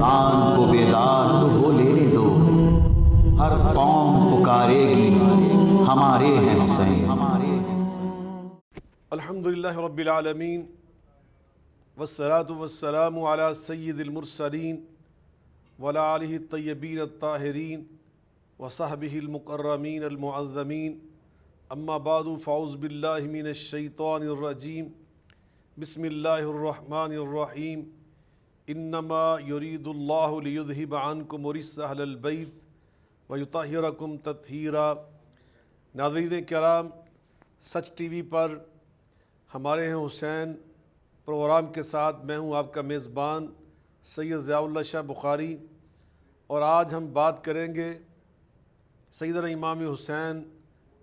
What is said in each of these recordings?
انسان کو بیدار تو ہو لینے دو، ہر قوم پکارے گی ہمارے ہیں حسین۔ الحمدللہ رب العالمین والصلاة والسلام علی سید المرسلین وعلی آلہ الطیبین الطاہرین وصحبہ المکرمین المعظمین، اما بعد فاعوذ باللہ من الشیطان الرجیم، بسم اللہ الرحمن الرحیم، انما یرید اللہ لیذہب عنکم الرجس اہل البیت ویطہرکم تطہیرا۔ ناظرین کرام، سچ ٹی وی پر ہمارے ہیں حسین پروگرام کے ساتھ میں ہوں آپ کا میزبان سید ضیاء اللہ شاہ بخاری، اور آج ہم بات کریں گے سیدنا امام حسین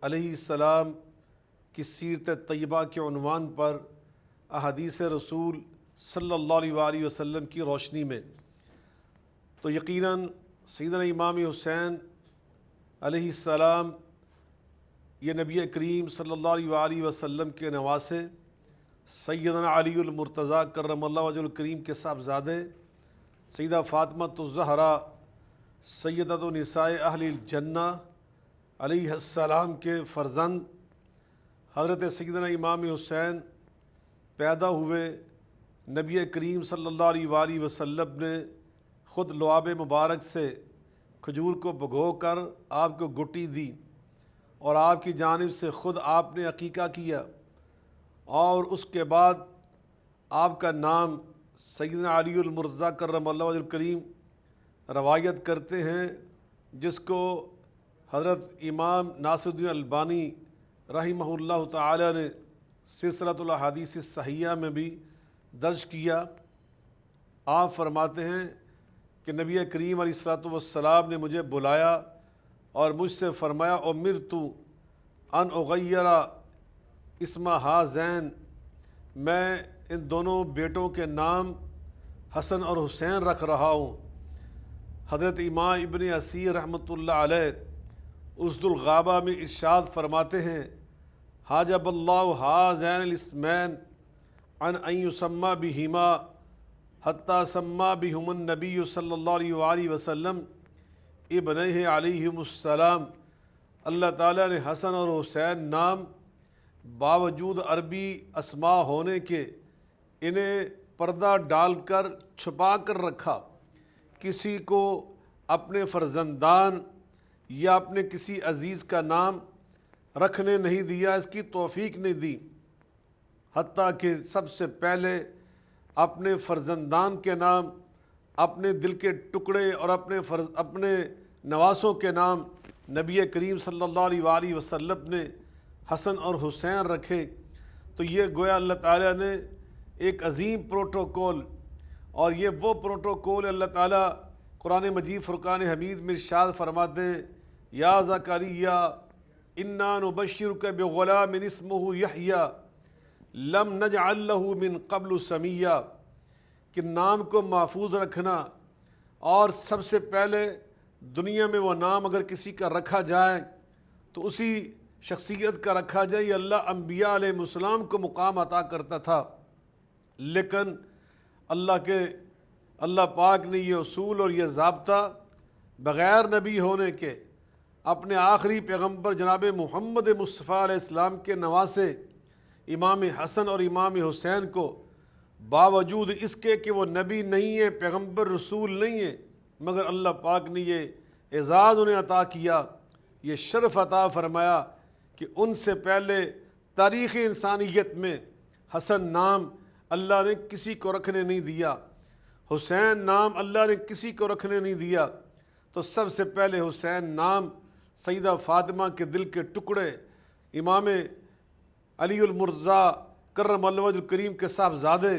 علیہ السلام کی سیرت طیبہ کے عنوان پر احادیث رسول صلی اللہ علیہ وآلہ وسلم کی روشنی میں۔ تو یقیناً سیدنا امام حسین علیہ السلام یہ نبی کریم صلی اللہ علیہ وآلہ وسلم کے نواسے سیدنا علی المرتضیٰ کرم اللہ وجہ الکریم کے صاحبزادے، سیدہ فاطمہ الزہرا سیدۃ نساء اہل الجنہ علیہ السلام کے فرزند حضرت سیدنا امام حسین پیدا ہوئے۔ نبی کریم صلی اللہ علیہ وآلہ وسلم نے خود لعاب مبارک سے کھجور کو بھگو کر آپ کو گٹی دی، اور آپ کی جانب سے خود آپ نے عقیقہ کیا، اور اس کے بعد آپ کا نام سیدنا علی المرتضیٰ کرم اللہ وجہ الکریم روایت کرتے ہیں، جس کو حضرت امام ناصر الدین البانی رحمہ اللہ تعالی نے سلسلۃ الاحادیث الصحیحہ میں بھی درج کیا۔ آپ فرماتے ہیں کہ نبی کریم علیہ الصلوۃ والسلام نے مجھے بلایا اور مجھ سے فرمایا امرت ان اغیر اسم ہذین، میں ان دونوں بیٹوں کے نام حسن اور حسین رکھ رہا ہوں۔ حضرت امام ابن اسیر رحمۃ اللہ علیہ اسد الغابہ میں ارشاد فرماتے ہیں حاجب اللہ ہذین الاسمین عن ان یسمى بہما حتی سمى بہم النبی صلی اللہ علیہ وآلہ وسلم ابنیہ علیہم السلام۔ اللہ تعالیٰ نے حسن اور حسین نام باوجود عربی اسماء ہونے کے انہیں پردہ ڈال کر چھپا کر رکھا، کسی کو اپنے فرزندان یا اپنے کسی عزیز کا نام رکھنے نہیں دیا، اس کی توفیق نہیں دی، حتیٰ کہ سب سے پہلے اپنے فرزندان کے نام، اپنے دل کے ٹکڑے اور اپنے نواسوں کے نام نبی کریم صلی اللہ علیہ وآلہ وسلم نے حسن اور حسین رکھے۔ تو یہ گویا اللہ تعالیٰ نے ایک عظیم پروٹوکول، اور یہ وہ پروٹوکول اللہ تعالیٰ قرآن مجید فرقان حمید میں ارشاد فرماتے ہیں یا زکریا انا نبشرک بغلام اسمہ یحییٰ لم نجعل لہ من قبل سمیہ، کہ نام کو محفوظ رکھنا، اور سب سے پہلے دنیا میں وہ نام اگر کسی کا رکھا جائے تو اسی شخصیت کا رکھا جائے، یہ اللہ انبیاء علیہ السلام کو مقام عطا کرتا تھا۔ لیکن اللہ پاک نے یہ اصول اور یہ ضابطہ بغیر نبی ہونے کے اپنے آخری پیغمبر جناب محمد مصطفیٰ علیہ السلام کے نواسے امام حسن اور امام حسین کو، باوجود اس کے کہ وہ نبی نہیں ہے، پیغمبر رسول نہیں ہے، مگر اللہ پاک نے یہ اعزاز انہیں عطا کیا، یہ شرف عطا فرمایا کہ ان سے پہلے تاریخ انسانیت میں حسن نام اللہ نے کسی کو رکھنے نہیں دیا، حسین نام اللہ نے کسی کو رکھنے نہیں دیا۔ تو سب سے پہلے حسین نام سیدہ فاطمہ کے دل کے ٹکڑے امام علی المرتضیٰ کرم اللہ وجہ الکریم کے صاحبزادے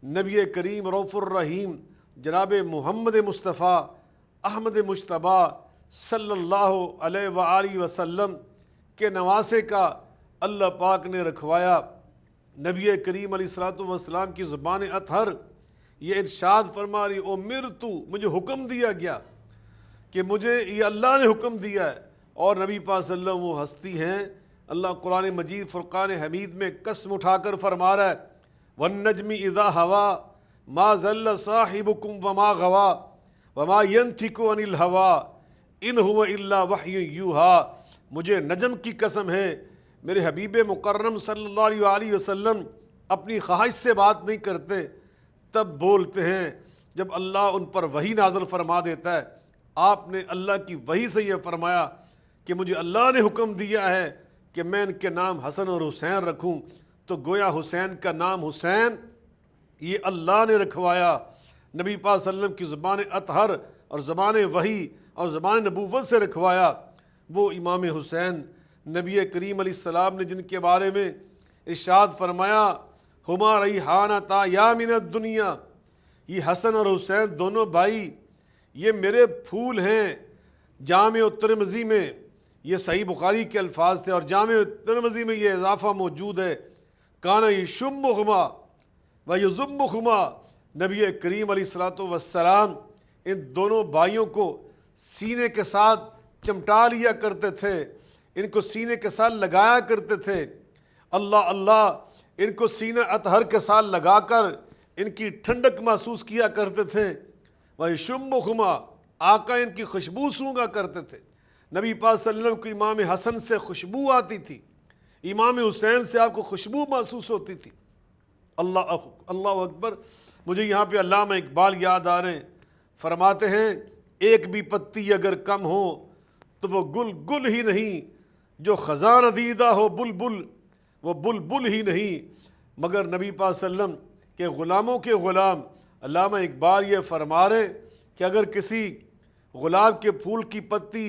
نبی کریم رؤوف الرحیم جناب محمد مصطفیٰ احمد مجتبیٰ صلی اللہ علیہ وآلہ وسلم کے نواسے کا اللہ پاک نے رکھوایا۔ نبی کریم علیہ الصلوۃ والسلام کی زبان اطہر یہ ارشاد فرما رہی امرت، مجھے حکم دیا گیا کہ مجھے یہ اللہ نے حکم دیا ہے، اور نبی پاک صلی اللہ علیہ وسلم وہ ہستی ہیں، اللہ قرآن مجید فرقان حمید میں قسم اٹھا کر فرما رہا ہے والنجم اذا ہوا ما ضل صاحبکم وما غوا وما ینطق عن الہوا ان هو الا وحی یوحی، مجھے نجم کی قسم ہے میرے حبیب مکرم صلی اللہ علیہ وآلہ وسلم اپنی خواہش سے بات نہیں کرتے، تب بولتے ہیں جب اللہ ان پر وحی نازل فرما دیتا ہے۔ آپ نے اللہ کی وحی سے یہ فرمایا کہ مجھے اللہ نے حکم دیا ہے کہ میں ان کے نام حسن اور حسین رکھوں، تو گویا حسین کا نام حسین یہ اللہ نے رکھوایا، نبی پاک صلی اللہ علیہ وسلم کی زبان اطہر اور زبان وحی اور زبان نبوت سے رکھوایا۔ وہ امام حسین نبی کریم علیہ السلام نے جن کے بارے میں ارشاد فرمایا ہما ریحانتا یا من الدنیا، یہ حسن اور حسین دونوں بھائی یہ میرے پھول ہیں۔ جامع ترمذی میں یہ صحیح بخاری کے الفاظ تھے، اور جامع ترمذی میں یہ اضافہ موجود ہے، کانا یشمہما و یضمہما، نبی کریم علیہ السلام ان دونوں بھائیوں کو سینے کے ساتھ چمٹا لیا کرتے تھے، ان کو سینے کے ساتھ لگایا کرتے تھے۔ اللہ اللہ، ان کو سینہ اطہر کے ساتھ لگا کر ان کی ٹھنڈک محسوس کیا کرتے تھے۔ وَيَشُمُّهُمَا، آقا ان کی خوشبو سونگا کرتے تھے۔ نبی پاک صلی اللہ علیہ وسلم کو امام حسن سے خوشبو آتی تھی، امام حسین سے آپ کو خوشبو محسوس ہوتی تھی۔ اللہ اکبر۔ مجھے یہاں پہ علامہ اقبال یاد آ رہے ہیں، فرماتے ہیں ایک بھی پتی اگر کم ہو تو وہ گل گل ہی نہیں، جو خزاں ندیدہ ہو بلبل وہ بلبل ہی نہیں، مگر نبی پاک صلی اللہ علیہ وسلم کے غلاموں کے غلام علامہ اقبال یہ فرما رہے کہ اگر کسی گلاب کے پھول کی پتی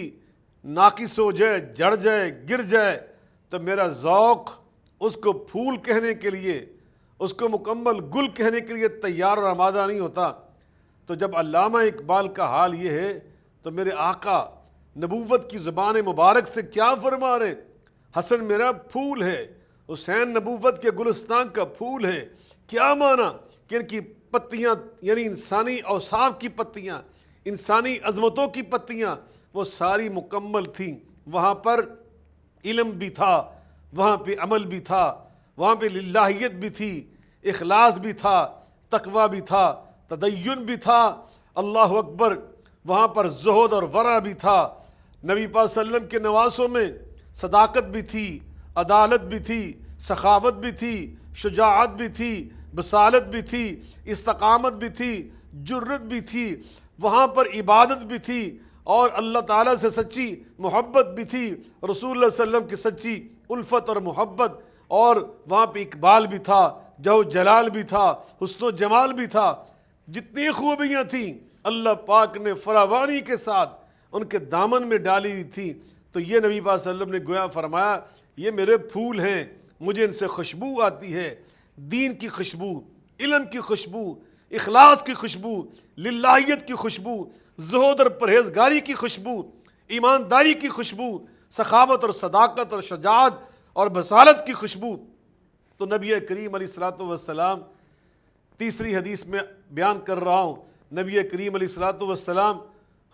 ناقص ہو جائے، جڑ جائے، گر جائے، تو میرا ذوق اس کو پھول کہنے کے لیے، اس کو مکمل گل کہنے کے لیے تیار اور آمادہ نہیں ہوتا۔ تو جب علامہ اقبال کا حال یہ ہے تو میرے آقا نبوت کی زبان مبارک سے کیا فرما رہے؟ حسن میرا پھول ہے، حسین نبوت کے گلستان کا پھول ہے۔ کیا معنی کہ ان کی پتیاں یعنی انسانی اوصاف کی پتیاں، انسانی عظمتوں کی پتیاں وہ ساری مکمل تھیں۔ وہاں پر علم بھی تھا، وہاں پہ عمل بھی تھا، وہاں پہ للہیت بھی تھی، اخلاص بھی تھا، تقوی بھی تھا، تدین بھی تھا۔ اللہ اکبر۔ وہاں پر زہد اور ورع بھی تھا۔ نبی پاک صلی اللہ علیہ وسلم کے نواسوں میں صداقت بھی تھی، عدالت بھی تھی، سخاوت بھی تھی، شجاعت بھی تھی، بصالت بھی تھی، استقامت بھی تھی، جرت بھی تھی۔ وہاں پر عبادت بھی تھی اور اللہ تعالیٰ سے سچی محبت بھی تھی، رسول اللہ صلی اللہ علیہ وسلم کی سچی الفت اور محبت، اور وہاں پہ اقبال بھی تھا، جو جلال بھی تھا، حسن و جمال بھی تھا۔ جتنی خوبیاں تھیں اللہ پاک نے فراوانی کے ساتھ ان کے دامن میں ڈالی ہوئی تھی۔ تو یہ نبی پاک صلی اللہ علیہ وسلم نے گویا فرمایا یہ میرے پھول ہیں، مجھے ان سے خوشبو آتی ہے، دین کی خوشبو، علم کی خوشبو، اخلاص کی خوشبو، للہیت کی خوشبو، زہد اور پرہیزگاری کی خوشبو، ایمانداری کی خوشبو، سخاوت اور صداقت اور شجاعت اور بصالت کی خوشبو۔ تو نبی کریم علیہ الصلوۃ والسلام، تیسری حدیث میں بیان کر رہا ہوں، نبی کریم علیہ الصلوۃ والسلام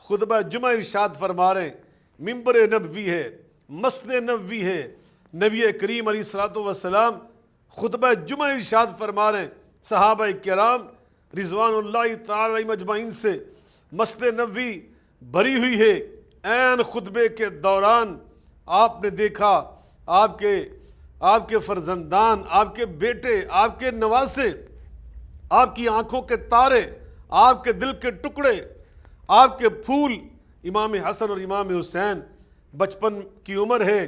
خطبہ جمعہ ارشاد فرما رہے ہیں، ممبر نبوی ہے، مسجد نبوی ہے، نبی کریم علیہ الصلوۃ والسلام خطبہ جمعہ ارشاد فرما رہے ہیں، صحابہ کرام رضوان اللہ تعالی علیہم اجمعین سے مسجد نبوی بھری ہوئی ہے۔ عین خطبے کے دوران آپ نے دیکھا آپ کے فرزندان، آپ کے بیٹے، آپ کے نواسے، آپ کی آنکھوں کے تارے، آپ کے دل کے ٹکڑے، آپ کے پھول، امام حسن اور امام حسین بچپن کی عمر ہے،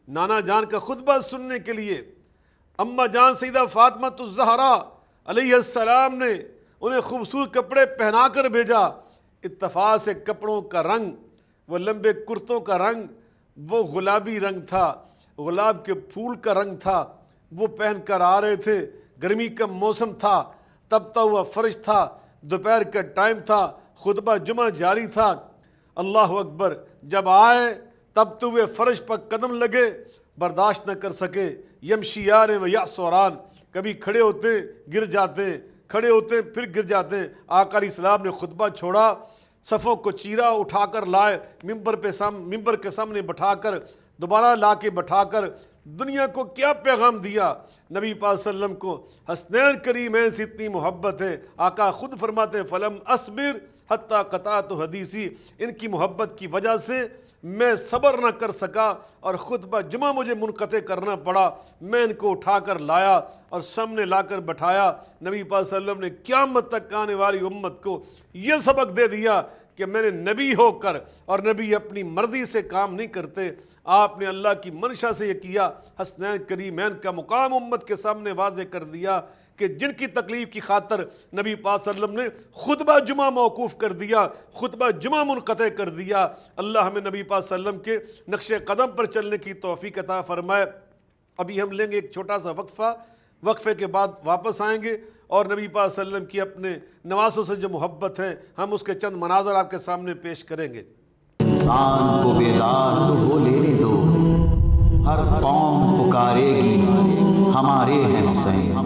نانا جان کا خطبہ سننے کے لیے اماں جان سیدہ فاطمہ الزہرا علیہ السلام نے انہیں خوبصورت کپڑے پہنا کر بھیجا۔ اتفاق سے کپڑوں کا رنگ، وہ لمبے کرتوں کا رنگ، وہ گلابی رنگ تھا، گلاب کے پھول کا رنگ تھا۔ وہ پہن کر آ رہے تھے، گرمی کا موسم تھا، تبتا ہوا فرش تھا، دوپہر کا ٹائم تھا، خطبہ جمعہ جاری تھا۔ اللہ اکبر۔ جب آئے تبتے ہوئے فرش پر قدم لگے، برداشت نہ کر سکے، یمشیان و یعصران، کبھی کھڑے ہوتے گر جاتے، کھڑے ہوتے پھر گر جاتے۔ آقا علیہ السلام نے خطبہ چھوڑا، صفوں کو چیرا، اٹھا کر لائے، ممبر کے سامنے بٹھا کر، دوبارہ لا کے بٹھا کر دنیا کو کیا پیغام دیا؟ نبی پاک صلی اللہ علیہ وسلم کو حسنین کریمین سے اتنی محبت ہے، آقا خود فرماتے ہیں فلم اصبر حتیٰ قطعت حدیثی، ان کی محبت کی وجہ سے میں صبر نہ کر سکا اور خطبہ جمعہ مجھے منقطع کرنا پڑا، میں ان کو اٹھا کر لایا اور سامنے لا کر بٹھایا۔ نبی پاک صلی اللہ علیہ وسلم نے قیامت تک آنے والی امت کو یہ سبق دے دیا کہ میں نے نبی ہو کر، اور نبی اپنی مرضی سے کام نہیں کرتے، آپ نے اللہ کی منشا سے یہ کیا۔ حسنین کریمین کا مقام امت کے سامنے واضح کر دیا کہ جن کی تکلیف کی خاطر نبی پاک صلی اللہ علیہ وسلم نے خطبہ جمعہ موقوف کر دیا، خطبہ جمعہ منقطع کر دیا۔ اللہ ہمیں نبی پاک صلی اللہ علیہ وسلم کے نقش قدم پر چلنے کی توفیق عطا فرمائے۔ ابھی ہم لیں گے ایک چھوٹا سا وقفہ، وقفے کے بعد واپس آئیں گے اور نبی پاک صلی اللہ علیہ وسلم کی اپنے نواسوں سے جو محبت ہے ہم اس کے چند مناظر آپ کے سامنے پیش کریں گے۔ انسان کو بیدار تو ہو لینے دو، ہر قوم پکارے گی ہمارے ہیں حسین۔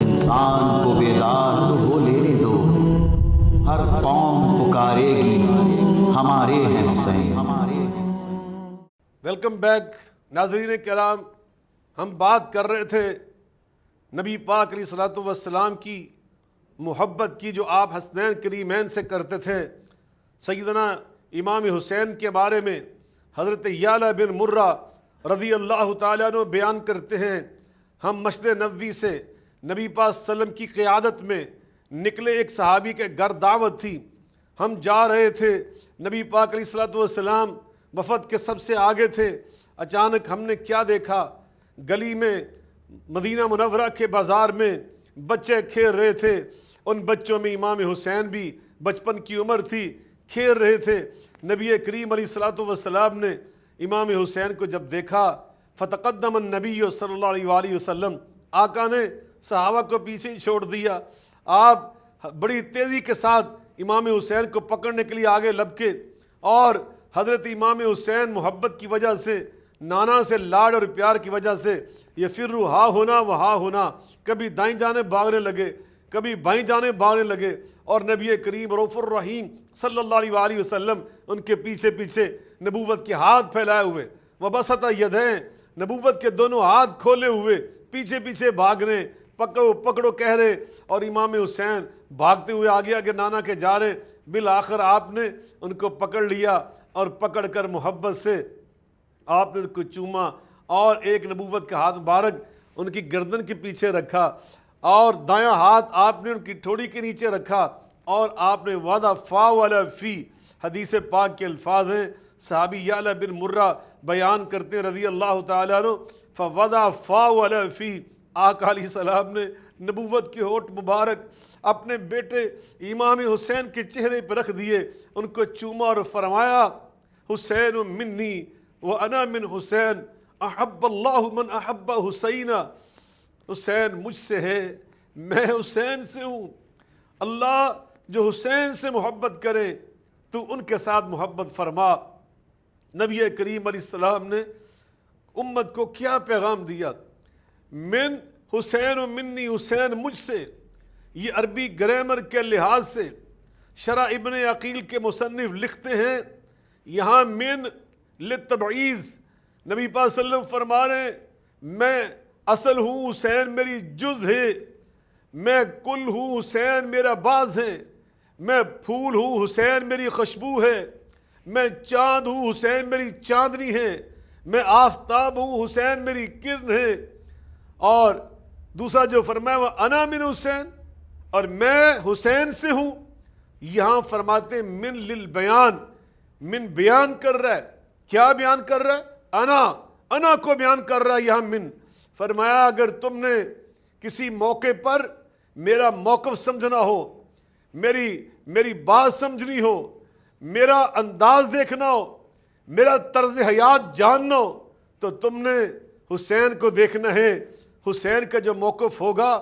انسان کو بیدار تو ہو لینے دو، ہر قوم پکارے گی ہمارے ہیں حسین۔ ویلکم بیک ناظرین کرام، ہم بات کر رہے تھے نبی پاک علیہ الصلوۃ والسلام کی محبت کی جو آپ حسنین کریمین سے کرتے تھے۔ سیدنا امام حسین کے بارے میں حضرت یعلا بن مرہ رضی اللہ تعالیٰ عنہ بیان کرتے ہیں، ہم مسجد نبوی سے نبی پاک صلی اللہ علیہ وسلم کی قیادت میں نکلے، ایک صحابی کے گھر دعوت تھی، ہم جا رہے تھے، نبی پاک علیہ الصلوۃ والسلام وفد کے سب سے آگے تھے۔ اچانک ہم نے کیا دیکھا، گلی میں مدینہ منورہ کے بازار میں بچے کھیل رہے تھے، ان بچوں میں امام حسین بھی بچپن کی عمر تھی، کھیل رہے تھے۔ نبی کریم علیہ الصلوۃ والسلام نے امام حسین کو جب دیکھا، فتقدم النبی صلی اللہ علیہ وآلہ وسلم، آقا نے صحابہ کو پیچھے ہی چھوڑ دیا، آپ بڑی تیزی کے ساتھ امام حسین کو پکڑنے کے لیے آگے لپکے، اور حضرت امام حسین محبت کی وجہ سے، نانا سے لاڈ اور پیار کی وجہ سے یہ فرو ہا ہونا و ہا ہونا، کبھی دائیں جانب بھاگنے لگے، کبھی بائیں جانب بھاگنے لگے، اور نبی کریم رؤوف الرحیم صلی اللہ علیہ وآلہ وسلم ان کے پیچھے پیچھے نبوت کے ہاتھ پھیلائے ہوئے، وبسط یدین، نبوت کے دونوں ہاتھ کھولے ہوئے پیچھے پیچھے بھاگ رہے، پکڑو پکڑو کہہ رہے، اور امام حسین بھاگتے ہوئے آگے آگے نانا کے جا رہے۔ بالآخر آپ نے ان کو پکڑ لیا اور پکڑ کر محبت سے آپ نے ان کو چوما، اور ایک نبوت کا ہاتھ مبارک ان کی گردن کے پیچھے رکھا، اور دایاں ہاتھ آپ نے ان کی ٹھوڑی کے نیچے رکھا، اور آپ نے وعدہ فا والا فی، حدیث پاک کے الفاظ ہیں، صحابی یعلا بن مرہ بیان کرتے ہیں رضی اللہ تعالیٰ عنہ، فوضع فا والا فی، آقا علیہ السلام نے نبوت کے ہونٹ مبارک اپنے بیٹے امام حسین کے چہرے پہ رکھ دیے، ان کو چوما اور فرمایا حسین منی وانا من حسین، احب اللہ من احب حسین، حسین مجھ سے ہے، میں حسین سے ہوں، اللہ جو حسین سے محبت کرے تو ان کے ساتھ محبت فرما۔ نبی کریم علیہ السلام نے امت کو کیا پیغام دیا؟ من حسین و منی، حسین مجھ سے، یہ عربی گرامر کے لحاظ سے شرح ابن عقیل کے مصنف لکھتے ہیں، یہاں من للتبعیض، نبی پاک صلی اللہ علیہ وسلم فرما رہے ہیں میں اصل ہوں، حسین میری جز ہے، میں کل ہوں، حسین میرا باز ہے، میں پھول ہوں، حسین میری خوشبو ہے، میں چاند ہوں، حسین میری چاندنی ہے، میں آفتاب ہوں، حسین میری کرن ہے۔ اور دوسرا جو فرمایا وہ انا من حسین، اور میں حسین سے ہوں، یہاں فرماتے ہیں من للبیان، من بیان کر رہا ہے، کیا بیان کر رہا ہے؟ انا کو بیان کر رہا ہے یہاں من۔ فرمایا اگر تم نے کسی موقع پر میرا موقف سمجھنا ہو، میری بات سمجھنی ہو، میرا انداز دیکھنا ہو، میرا طرز حیات جاننا ہو، تو تم نے حسین کو دیکھنا ہے۔ حسین کا جو موقف ہوگا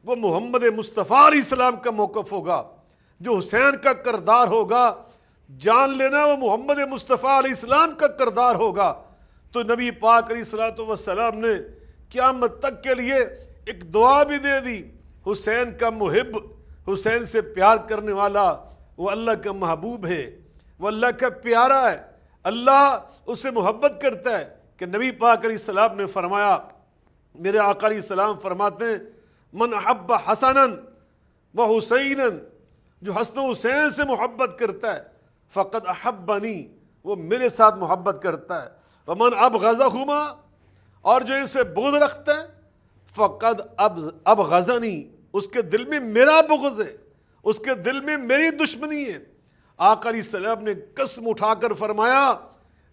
وہ محمد مصطفیٰ علیہ السلام کا موقف ہوگا، جو حسین کا کردار ہوگا جان لینا وہ محمد مصطفیٰ علیہ السلام کا کردار ہوگا۔ تو نبی پاک علیہ الصلوۃ والسلام نے قیامت تک کے لیے ایک دعا بھی دے دی، حسین کا محب، حسین سے پیار کرنے والا، وہ اللہ کا محبوب ہے، وہ اللہ کا پیارا ہے، اللہ اس سے محبت کرتا ہے، کہ نبی پاک علیہ السلام نے فرمایا، میرے آقا علیہ السلام فرماتے ہیں من احب حسنا و حسینا، جو حسن و حسین سے محبت کرتا ہے فقد احبنی، وہ میرے ساتھ محبت کرتا ہے، ومن ابغضہما، اور جو ان سے بغض رکھتا ہے فقد ابغضنی، اس کے دل میں میرا بغض ہے، اس کے دل میں میری دشمنی ہے۔ آقا علیہ السلام نے قسم اٹھا کر فرمایا،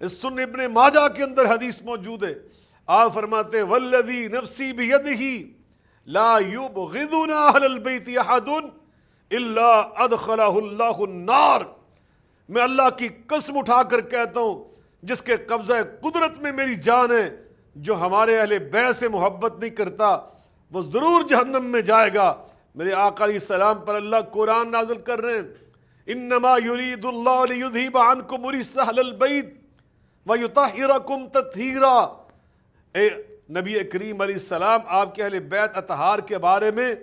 سنن ابن ماجہ کے اندر حدیث موجود ہے، آپ فرماتے ہیں والذی نفسی بیدہ لا یبغضنا اہل البیت احد الا ادخلہ اللہ النار، میں اللہ کی قسم اٹھا کر کہتا ہوں جس کے قبضہ قدرت میں میری جان ہے، جو ہمارے اہل بیت سے محبت نہیں کرتا وہ ضرور جہنم میں جائے گا۔ میرے آقا علیہ السلام پر اللہ قرآن نازل کر رہے ہیں، انما یرید اللہ لیذہب عنکم الرجس اہل البیت ویطہرکم تطہیرا۔ اے نبی کریم علیہ السلام، آپ کے اہل بیت اطہار کے بارے میں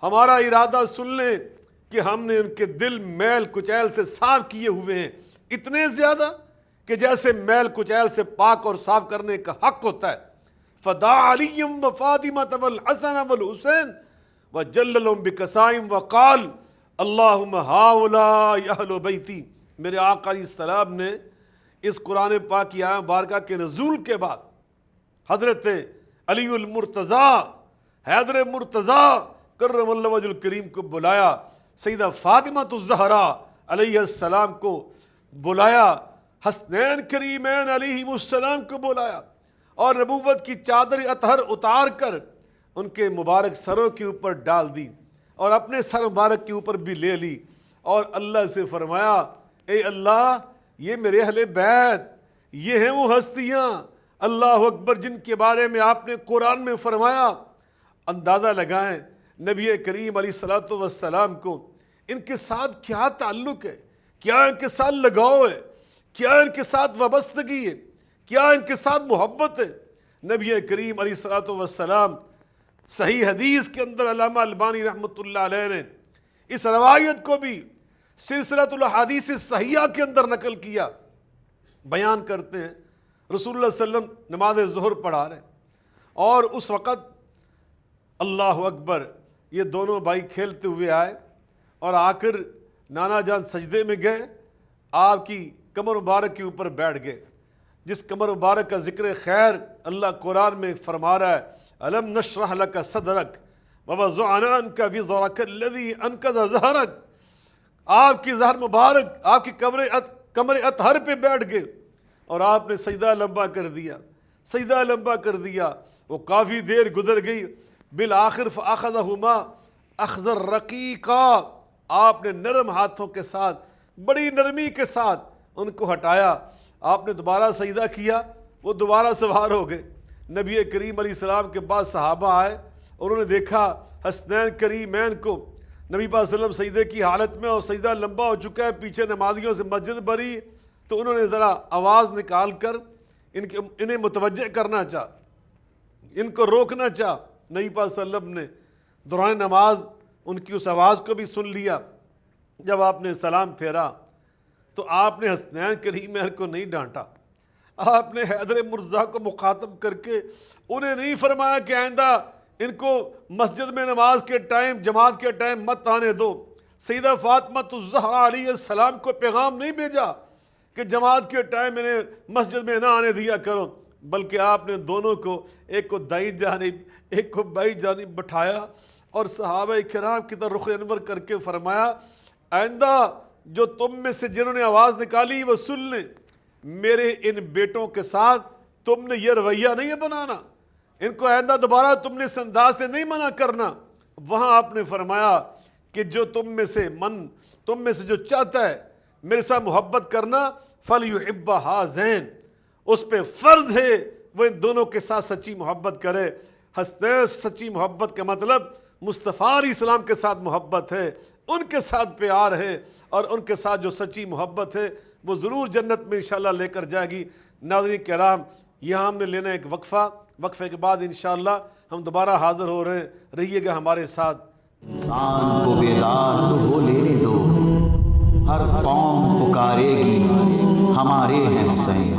ہمارا ارادہ سن لیں کہ ہم نے ان کے دل میل کچیل سے صاف کیے ہوئے ہیں، اتنے زیادہ کہ جیسے میل کچیل سے پاک اور صاف کرنے کا حق ہوتا ہے۔ فدعا علی و فاطمہ والحسن والحسین وجللہم بکسائم وقال اللہم ہؤلاء اہل بیتی۔ میرے آقا علیہ السلام نے اس قرآن پاک کی آیہ مبارکہ کے نزول کے بعد حضرت علی المرتضیٰ، حیدر مرتضیٰ کرم اللہ وجہ الکریم کو بلایا، سیدہ فاطمہ الزہرا علیہ السلام کو بلایا، حسنین کریمین علیہ السلام کو بلایا، اور نبوت کی چادر اطہر اتار کر ان کے مبارک سروں کے اوپر ڈال دی اور اپنے سر مبارک کے اوپر بھی لے لی، اور اللہ سے فرمایا اے اللہ یہ میرے اہل بیت، یہ ہیں وہ ہستیاں اللہ اکبر جن کے بارے میں آپ نے قرآن میں فرمایا۔ اندازہ لگائیں نبی کریم علیہ الصلوۃ والسلام کو ان کے ساتھ کیا تعلق ہے، کیا ان کے ساتھ لگاؤ ہے، کیا ان کے ساتھ وابستگی ہے، کیا ان کے ساتھ محبت ہے۔ نبی کریم علیہ الصلوۃ والسلام، صحیح حدیث کے اندر علامہ البانی رحمۃ اللہ علیہ نے اس روایت کو بھی سلسلۃ الاحادیث الصحیحہ کے اندر نقل کیا، بیان کرتے ہیں رسول اللہ صلی اللہ علیہ وسلم نماز ظہر پڑھا رہے ہیں، اور اس وقت اللہ اکبر یہ دونوں بھائی کھیلتے ہوئے آئے اور آ کر نانا جان سجدے میں گئے، آپ کی کمر مبارک کے اوپر بیٹھ گئے، جس کمر مبارک کا ذکر خیر اللہ قرآن میں فرما رہا ہے الم نشرح لک صدرک ووضعنا عنک وزرک الذی انقض ظہرک۔ آپ کی ظہر مبارک آپ کی کمر اطہر پہ بیٹھ گئے اور آپ نے سجدہ لمبا کر دیا، سجدہ لمبا کر دیا، وہ کافی دیر گزر گئی، بالآخر فاخذہما اخذ رقیقا، آپ نے نرم ہاتھوں کے ساتھ بڑی نرمی کے ساتھ ان کو ہٹایا، آپ نے دوبارہ سجدہ کیا، وہ دوبارہ سوار ہو گئے۔ نبی کریم علیہ السلام کے بعد صحابہ آئے اور انہوں نے دیکھا حسنین کریمین کو نبی پاک صلی اللہ علیہ وسلم سجدے کی حالت میں، اور سجدہ لمبا ہو چکا ہے، پیچھے نمازیوں سے مسجد بھری، تو انہوں نے ذرا آواز نکال کر انہیں متوجہ کرنا چاہا، ان کو روکنا چاہا۔ نبی پاک صلی اللہ علیہ وسلم نے دوران نماز ان کی اس آواز کو بھی سن لیا۔ جب آپ نے سلام پھیرا تو آپ نے حسنین کریمین کو نہیں ڈانٹا، آپ نے حیدر مرتضیٰ کو مخاطب کر کے انہیں نہیں فرمایا کہ آئندہ ان کو مسجد میں نماز کے ٹائم، جماعت کے ٹائم مت آنے دو۔ سیدہ فاطمہ الزہرا علیہ السلام کو پیغام نہیں بھیجا کہ جماعت کے ٹائم انہیں مسجد میں نہ آنے دیا کرو، بلکہ آپ نے دونوں کو، ایک کو دائیں جانب ایک کو بائیں جانب بٹھایا اور صحابہ کرام کی طرف رخ انور کر کے فرمایا آئندہ جو تم میں سے جنہوں نے آواز نکالی وہ سن لیں، میرے ان بیٹوں کے ساتھ تم نے یہ رویہ نہیں بنانا، ان کو آئندہ دوبارہ تم نے اس انداز سے نہیں منع کرنا۔ وہاں آپ نے فرمایا کہ جو تم میں سے جو چاہتا ہے میرے ساتھ محبت کرنا فَلْيُحِبَّ هَذَيْنِ، اس پہ فرض ہے وہ ان دونوں کے ساتھ سچی محبت کرے۔ حسنین سچی محبت کا مطلب مصطفیٰ علیہ السلام کے ساتھ محبت ہے، ان کے ساتھ پیار ہے، اور ان کے ساتھ جو سچی محبت ہے وہ ضرور جنت میں انشاءاللہ لے کر جائے گی۔ ناظرین کرام، یہاں ہم نے لینا ایک وقفے کے بعد انشاءاللہ ہم دوبارہ حاضر ہو رہے ہیں، رہیے گا ہمارے ساتھ۔ انسان کو بیدار تو ہو لینے دو، ہر قوم پکارے گی ہمارے ہیں حسین۔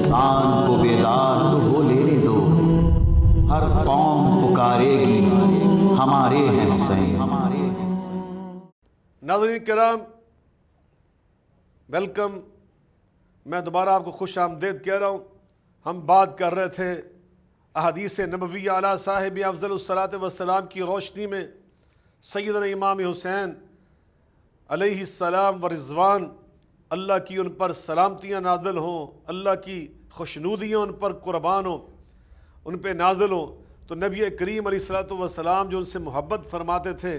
انسان کو بیدار تو ہو لینے دو، ہر قوم پکارے گی ہمارے ہیں حسین۔ ناظرین کرام، ویلکم۔ میں دوبارہ آپ کو خوش آمدید کہہ رہا ہوں۔ ہم بات کر رہے تھے احادیث نبویہ علی صاحب افضل الصلاۃ والسلام کی روشنی میں سیدنا امام حسین علیہ السلام و رضوان، اللہ کی ان پر سلامتیاں نازل ہوں، اللہ کی خوشنودیاں ان پر قربان ہوں، ان پہ نازل ہوں۔ تو نبی کریم علیہ الصلاۃ والسلام جو ان سے محبت فرماتے تھے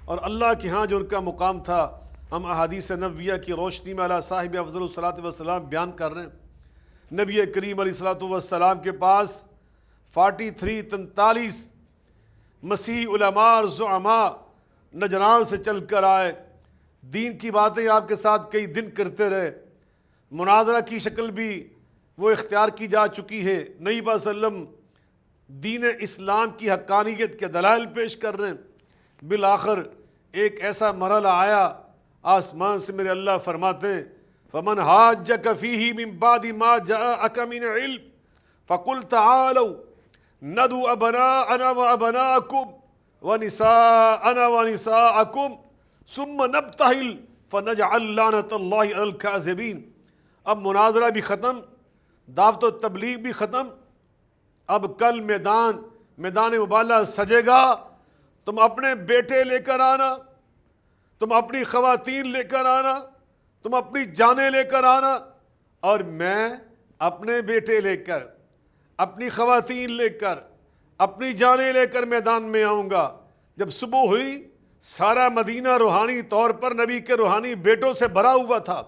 اور اللہ کے ہاں جو ان کا مقام تھا، ہم احادیث نبویہ کی روشنی میں علی صاحب افضل الصلاۃ والسلام بیان کر رہے ہیں۔ نبی کریم علیہ الصلاۃ والسلام کے پاس 43 مسیح علماء اور زعماء نجران سے چل کر آئے، دین کی باتیں آپ کے ساتھ کئی دن کرتے رہے، مناظرہ کی شکل بھی وہ اختیار کی جا چکی ہے۔ نبی صلی اللہ علیہ وسلم دین اسلام کی حقانیت کے دلائل پیش کر رہے ہیں۔ بالآخر ایک ایسا مرحلہ آیا، آسمان سے میرے اللہ فرماتے ہیں فَمَنْ حَاجَّكَ فِيهِ مِنْ بَعْدِ مَا جَاءَكَ مِنْ عِلْمٍ فَقُلْ تَعَالَوْا نَدْعُ أَبْنَاءَنَا وَأَبْنَاءَكُمْ وَنِسَاءَنَا وَنِسَاءَكُمْ ثُمَّ نَبْتَهِلْ فَنَجْعَلْ لَعْنَةَ اللَّهِ عَلَى الْكَاذِبِينَ۔ اب مناظرہ بھی ختم، دعوت و تبلیغ بھی ختم، اب کل میدان مبالغہ سجے گا۔ تم اپنے بیٹے لے کر آنا، تم اپنی خواتین لے کر آنا، تم اپنی جانیں لے کر آنا، اور میں اپنے بیٹے لے کر، اپنی خواتین لے کر، اپنی جانیں لے کر میدان میں آؤں گا۔ جب صبح ہوئی، سارا مدینہ روحانی طور پر نبی کے روحانی بیٹوں سے بھرا ہوا تھا۔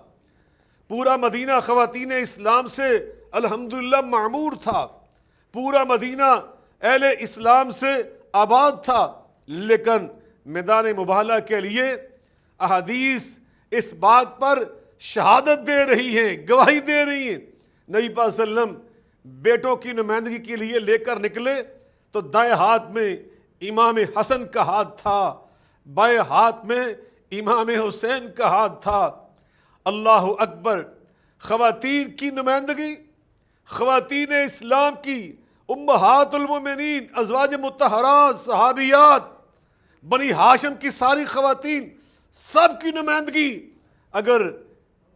پورا مدینہ خواتین اسلام سے الحمدللہ معمور تھا، پورا مدینہ اہل اسلام سے آباد تھا۔ لیکن میدان مباہلہ کے لیے احادیث اس بات پر شہادت دے رہی ہیں، گواہی دے رہی ہیں۔ نبی پاک صلی اللہ علیہ وسلم بیٹوں کی نمائندگی کے لیے لے کر نکلے تو دائیں ہاتھ میں امام حسن کا ہاتھ تھا، بائیں ہاتھ میں امام حسین کا ہاتھ تھا۔ اللہ اکبر! خواتین کی نمائندگی، خواتین اسلام کی، امہات المومنین، ازواج مطہرات، صحابیات، بنی ہاشم کی ساری خواتین، سب کی نمائندگی اگر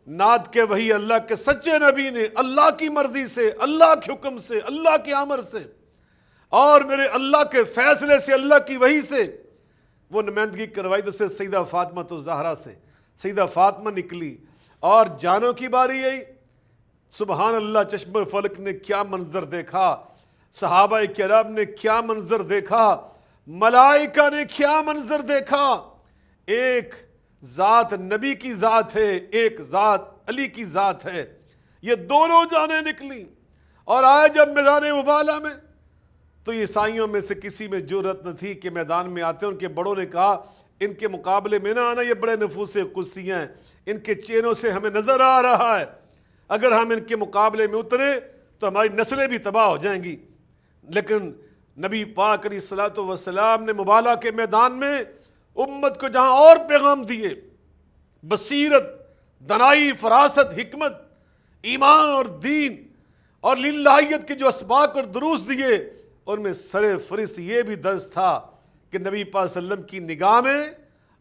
نعت کے وہی اللہ کے سچے نبی نے اللہ کی مرضی سے، اللہ کے حکم سے، اللہ کے امر سے اور میرے اللہ کے فیصلے سے، اللہ کی وحی سے وہ نمائندگی کروائی، تو اسے سیدہ فاطمہ الزہرا سے سیدہ فاطمہ نکلی۔ اور جانوں کی باری آئی، سبحان اللہ! چشم فلک نے کیا منظر دیکھا، صحابہ کرام نے کیا منظر دیکھا، ملائکہ نے کیا منظر دیکھا۔ ایک ذات نبی کی ذات ہے، ایک ذات علی کی ذات ہے، یہ دونوں جانیں نکلی۔ اور آئے جب میدان مباہلہ میں، تو عیسائیوں میں سے کسی میں جرأت نہ تھی کہ میدان میں آتے۔ ان کے بڑوں نے کہا ان کے مقابلے میں نہ آنا، یہ بڑے نفوس قدسی ہیں، ان کے چینوں سے ہمیں نظر آ رہا ہے، اگر ہم ان کے مقابلے میں اترے تو ہماری نسلیں بھی تباہ ہو جائیں گی۔ لیکن نبی پاک علیہ الصلوۃ والسلام نے مباہلہ کے میدان میں امت کو جہاں اور پیغام دیے، بصیرت، دانائی، فراست، حکمت، ایمان اور دین اور للہیت کے جو اسباق اور دروس دیے، ان میں سر فہرست یہ بھی درج تھا کہ نبی پاک صلی اللہ علیہ وسلم کی نگاہ میں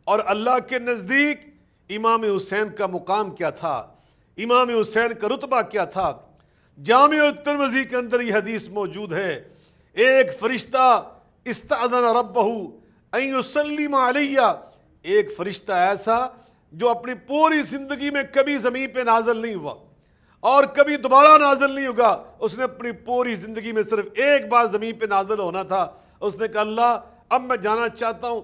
اور اللہ کے نزدیک امام حسین کا مقام کیا تھا، امام حسین کا رتبہ کیا تھا۔ جامع الترمذی کے اندر یہ حدیث موجود ہے، ایک فرشتہ استأذن ربہ ان یسلم علیہ، ایک فرشتہ ایسا جو اپنی پوری زندگی میں کبھی زمین پہ نازل نہیں ہوا اور کبھی دوبارہ نازل نہیں ہوگا، اس نے اپنی پوری زندگی میں صرف ایک بار زمین پہ نازل ہونا تھا۔ اس نے کہا اللہ اب میں جانا چاہتا ہوں،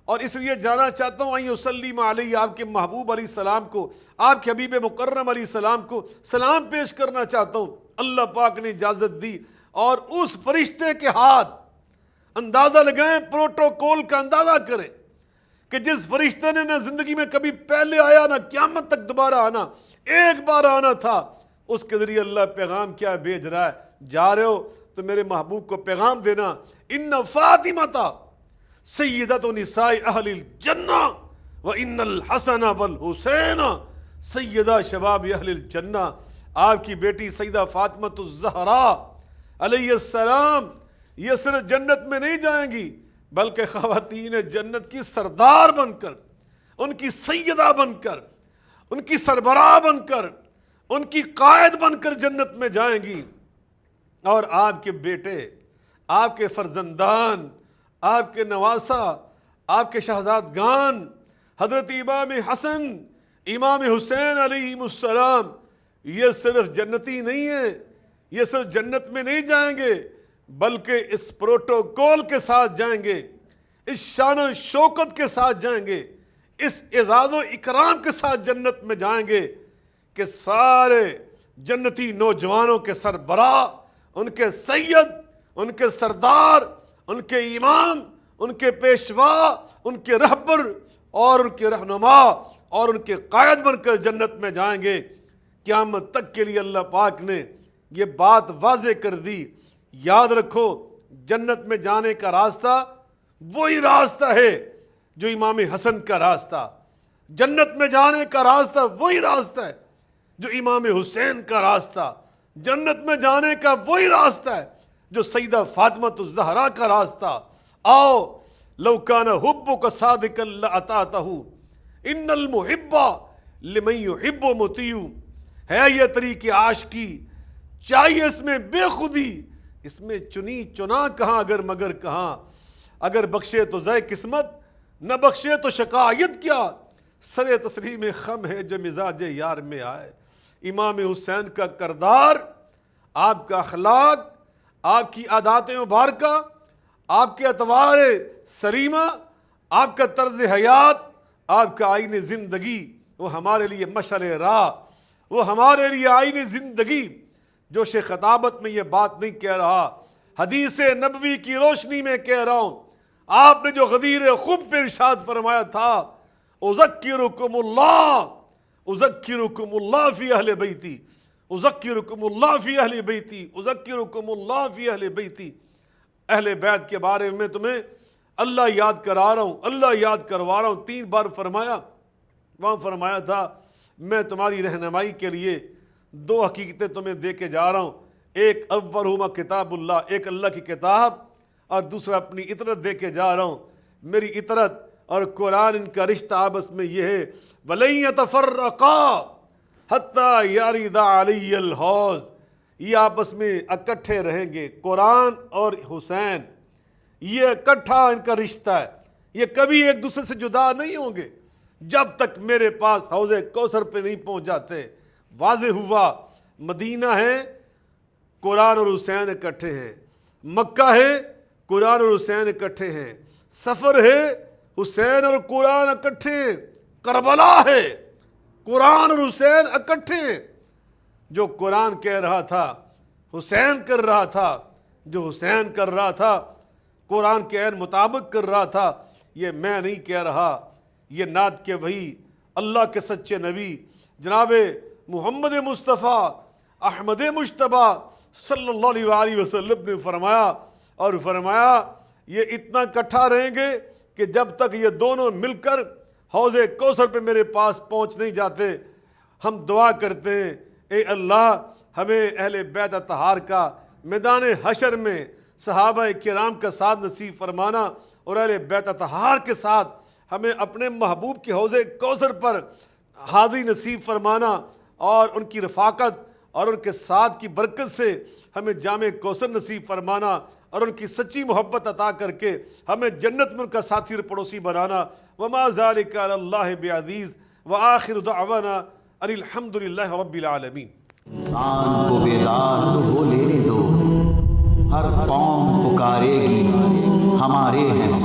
اور اس لیے جانا چاہتا ہوں ان یسلم علیہ، آپ کے محبوب علیہ السلام کو، آپ کے حبیب مکرم علیہ السلام کو سلام پیش کرنا چاہتا ہوں۔ اللہ پاک نے اجازت دی، اور اس فرشتے کے ہاتھ، اندازہ لگائیں، پروٹوکول کا اندازہ کریں کہ جس فرشتے نے نہ زندگی میں کبھی پہلے آیا نہ قیامت تک دوبارہ آنا، ایک بار آنا تھا، اس کے ذریعے اللہ پیغام کیا بھیج رہا ہے، جا رہے ہو تو میرے محبوب کو پیغام دینا، ان فاطمہ سیدۃ نساء اہل الجنہ و ان الحسن والحسین سیدہ شباب اہل الجنہ۔ آپ کی بیٹی سیدہ فاطمۃ الزہرا علیہ السلام یہ صرف جنت میں نہیں جائیں گی بلکہ خواتین جنت کی سردار بن کر، ان کی سیدہ بن کر، ان کی سربراہ بن کر، ان کی قائد بن کر جنت میں جائیں گی۔ اور آپ کے بیٹے، آپ کے فرزندان، آپ کے نواسہ، آپ کے شہزادگان حضرت امام حسن، امام حسین علیہ السلام یہ صرف جنتی نہیں ہیں، یہ صرف جنت میں نہیں جائیں گے بلکہ اس پروٹوکول کے ساتھ جائیں گے، اس شان و شوکت کے ساتھ جائیں گے، اس اعزاز و اکرام کے ساتھ جنت میں جائیں گے کہ سارے جنتی نوجوانوں کے سربراہ، ان کے سید، ان کے سردار، ان کے امام، ان کے پیشوا، ان کے رہبر اور ان کے رہنما اور ان کے قائد بن کر جنت میں جائیں گے۔ قیامت تک کے لیے اللہ پاک نے یہ بات واضح کر دی۔ یاد رکھو، جنت میں جانے کا راستہ وہی راستہ ہے جو امام حسن کا راستہ، جنت میں جانے کا راستہ وہی راستہ ہے جو امام حسین کا راستہ، جنت میں جانے کا وہی راستہ ہے جو سیدہ فاطمۃ الزہرا کا راستہ۔ آؤ لو کان حبک صادقا لأطعتہ ان المحب لمن یحب مطیع۔ ہے یہ طریق عاشقی، چاہیے اس میں بے خودی، اس میں چنی چنا کہاں اگر مگر کہاں، اگر بخشے تو زے قسمت، نہ بخشے تو شکایت کیا، سر تسلیم خم ہے جو مزاج یار میں آئے۔ امام حسین کا کردار، آپ کا اخلاق، آپ کی عادات مبارکہ، آپ کے اطوار سریمہ، آپ کا طرز حیات، آپ کا آئین زندگی، وہ ہمارے لیے مشعل راہ، وہ ہمارے لیے آئین زندگی۔ جوش خطابت میں یہ بات نہیں کہہ رہا، حدیث نبوی کی روشنی میں کہہ رہا ہوں۔ آپ نے جو غدیر خم پہ ارشاد فرمایا تھا، اذکرکم اللہ، اذکرکم اللہ فی اہل بیتی، اذکرکم اللہ فی اہل بیتی، اذکرکم اللہ فی اہل بیتی۔ اہل بیت کے بارے میں تمہیں اللہ یاد کرا رہا ہوں، اللہ یاد کروا رہا ہوں۔ 3 بار فرمایا۔ وہاں فرمایا تھا میں تمہاری رہنمائی کے لیے 2 حقیقتیں تمہیں دے کے جا رہا ہوں، ایک اولہما کتاب اللہ، ایک اللہ کی کتاب، اور دوسرا اپنی اطرت دے کے جا رہا ہوں۔ میری اطرت اور قرآن، ان کا رشتہ آپس میں یہ ہے، وَلَن يَتَفَرَّقَا حَتَّى يَرِدَ عَلَيَّ الْحَوْض، یہ آپس میں اکٹھے رہیں گے۔ قرآن اور حسین یہ اکٹھا ان کا رشتہ ہے، یہ کبھی ایک دوسرے سے جدا نہیں ہوں گے جب تک میرے پاس حوض کوثر پہ نہیں پہنچ جاتے۔ واضح ہوا، مدینہ ہے، قرآن اور حسین اکٹھے ہیں، مکہ ہے، قرآن اور حسین اکٹھے ہیں، سفر ہے، حسین اور قرآن اکٹھے ہیں، کربلا ہے، قرآن اور حسین اکٹھے ہیں۔ جو قرآن کہہ رہا تھا حسین کر رہا تھا، جو حسین کر رہا تھا قرآن کے عین مطابق کر رہا تھا۔ یہ میں نہیں کہہ رہا، یہ نعت کے وحی اللہ کے سچے نبی جناب محمد مصطفیٰ احمد مجتبیٰ صلی اللہ علیہ وسلم نے فرمایا، اور فرمایا یہ اتنا کٹھا رہیں گے کہ جب تک یہ دونوں مل کر حوض کوثر پہ میرے پاس پہنچ نہیں جاتے۔ ہم دعا کرتے ہیں اے اللہ ہمیں اہل بیت اطہار کا میدان حشر میں صحابہ کرام کا ساتھ نصیب فرمانا، اور اہل بیت اطہار کے ساتھ ہمیں اپنے محبوب کے حوض کوثر پر حاضری نصیب فرمانا، اور ان کی رفاقت اور ان کے ساتھ کی برکت سے ہمیں جام کوثر نصیب فرمانا، اور ان کی سچی محبت عطا کر کے ہمیں جنت میں ان کا ساتھی اور پڑوسی بنانا۔ وما ذالک علی اللہ بعزیز، وآخر دعوانا ان الحمد للہ رب العالمین۔ انسان کو بیدار تو ہو لینے دو، ہر قوم پکارے گی ہمارے ہیں